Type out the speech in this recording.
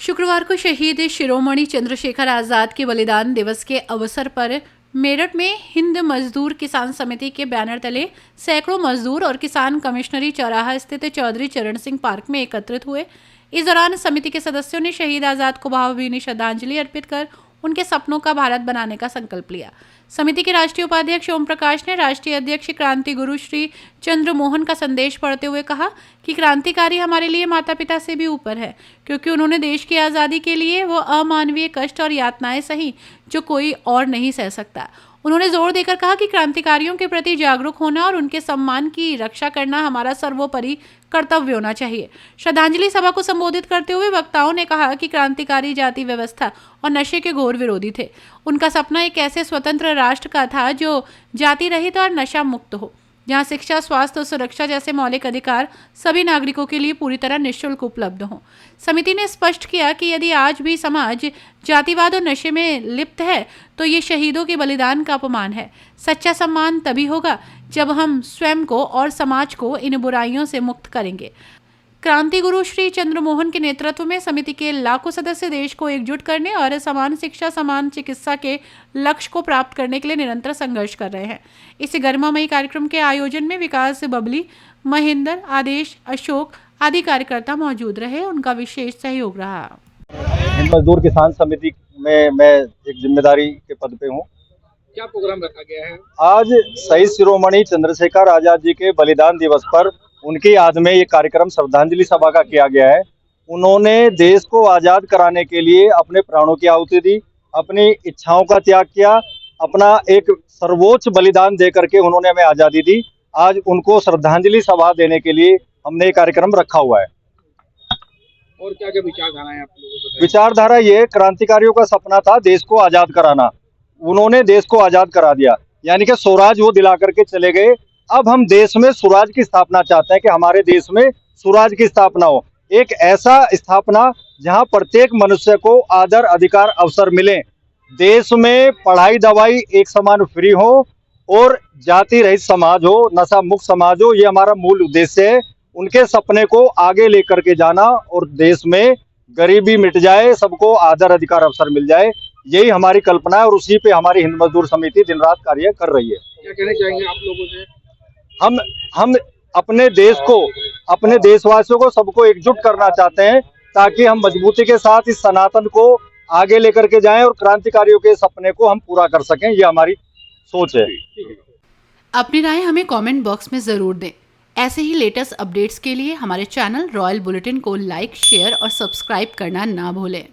शुक्रवार को शहीद शिरोमणि चंद्रशेखर आजाद के बलिदान दिवस के अवसर पर मेरठ में हिंद मजदूर किसान समिति के बैनर तले सैकड़ों मजदूर और किसान कमिश्नरी चौराहा स्थित चौधरी चरण सिंह पार्क में एकत्रित हुए। इस दौरान समिति के सदस्यों ने शहीद आजाद को भावभीनी श्रद्धांजलि अर्पित कर उनके सपनों का भारत बनाने का संकल्प लिया। समिति के राष्ट्रीय उपाध्यक्ष ओम प्रकाश ने राष्ट्रीय अध्यक्ष क्रांति गुरु श्री चंद्र मोहन का संदेश पढ़ते हुए कहा कि क्रांतिकारी हमारे लिए माता पिता से भी ऊपर है, क्योंकि उन्होंने देश की आज़ादी के लिए वो अमानवीय कष्ट और यातनाएं सही जो कोई और नहीं सह सकता। उन्होंने जोर देकर कहा कि क्रांतिकारियों के प्रति जागरूक होना और उनके सम्मान की रक्षा करना हमारा सर्वोपरि कर्तव्य होना चाहिए। श्रद्धांजलि सभा को संबोधित करते हुए वक्ताओं ने कहा कि क्रांतिकारी जाति व्यवस्था और नशे के घोर विरोधी थे। उनका सपना एक ऐसे स्वतंत्र राष्ट्र का था जो जाति रहित और नशा मुक्त हो, जहां शिक्षा, स्वास्थ्य और सुरक्षा जैसे मौलिक अधिकार सभी नागरिकों के लिए पूरी तरह निःशुल्क उपलब्ध हों। समिति ने स्पष्ट किया कि यदि आज भी समाज जातिवाद और नशे में लिप्त है तो ये शहीदों के बलिदान का अपमान है। सच्चा सम्मान तभी होगा जब हम स्वयं को और समाज को इन बुराइयों से मुक्त करेंगे। क्रांति गुरु श्री चंद्र मोहन के नेतृत्व में समिति के लाखों सदस्य देश को एकजुट करने और समान शिक्षा, समान चिकित्सा के लक्ष्य को प्राप्त करने के लिए निरंतर संघर्ष कर रहे हैं। इस गरिमामयी कार्यक्रम के आयोजन में विकास, बबली, महेंद्र, आदेश, अशोक आदि कार्यकर्ता मौजूद रहे। उनका विशेष सहयोग रहा। हिंद मजदूर किसान समिति में मैं एक जिम्मेदारी के पद पे हूँ। क्या प्रोग्राम रखा गया है? आज शहीद शिरोमणि चंद्रशेखर आजाद जी के बलिदान दिवस पर उनकी याद में ये कार्यक्रम श्रद्धांजलि सभा का किया गया है। उन्होंने देश को आजाद कराने के लिए अपने प्राणों की आहुति दी, अपनी इच्छाओं का त्याग किया, अपना एक सर्वोच्च बलिदान दे करके उन्होंने हमें आजादी दी। आज उनको श्रद्धांजलि सभा देने के लिए हमने ये कार्यक्रम रखा हुआ है। और क्या क्या विचारधारा है आप लोगों को? विचारधारा ये क्रांतिकारियों का सपना था देश को आजाद कराना, उन्होंने देश को आजाद करा दिया, यानी कि स्वराज वो दिला करके चले गए। अब हम देश में स्वराज की स्थापना चाहते हैं कि हमारे देश में स्वराज की स्थापना हो, एक ऐसा स्थापना जहां प्रत्येक मनुष्य को आदर, अधिकार, अवसर मिले, देश में पढ़ाई दवाई एक समान फ्री हो और जाति रहित समाज हो, नशा मुक्त समाज हो। ये हमारा मूल उद्देश्य है। उनके सपने को आगे लेकर के जाना और देश में गरीबी मिट जाए, सबको आदर, अधिकार, अवसर मिल जाए, यही हमारी कल्पना है और उसी पे हमारी हिंद मजदूर समिति दिन रात कार्य कर रही है। क्या कहना चाहेंगे आप लोगों से? हम अपने देश को, अपने देशवासियों को, सबको एकजुट करना चाहते हैं ताकि हम मजबूती के साथ इस सनातन को आगे लेकर के जाएं और क्रांतिकारियों के सपने को हम पूरा कर सकें, ये हमारी सोच है। अपनी राय हमें कमेंट बॉक्स में जरूर दें। ऐसे ही लेटेस्ट अपडेट्स के लिए हमारे चैनल रॉयल बुलेटिन को लाइक, शेयर और सब्सक्राइब करना ना भूलें।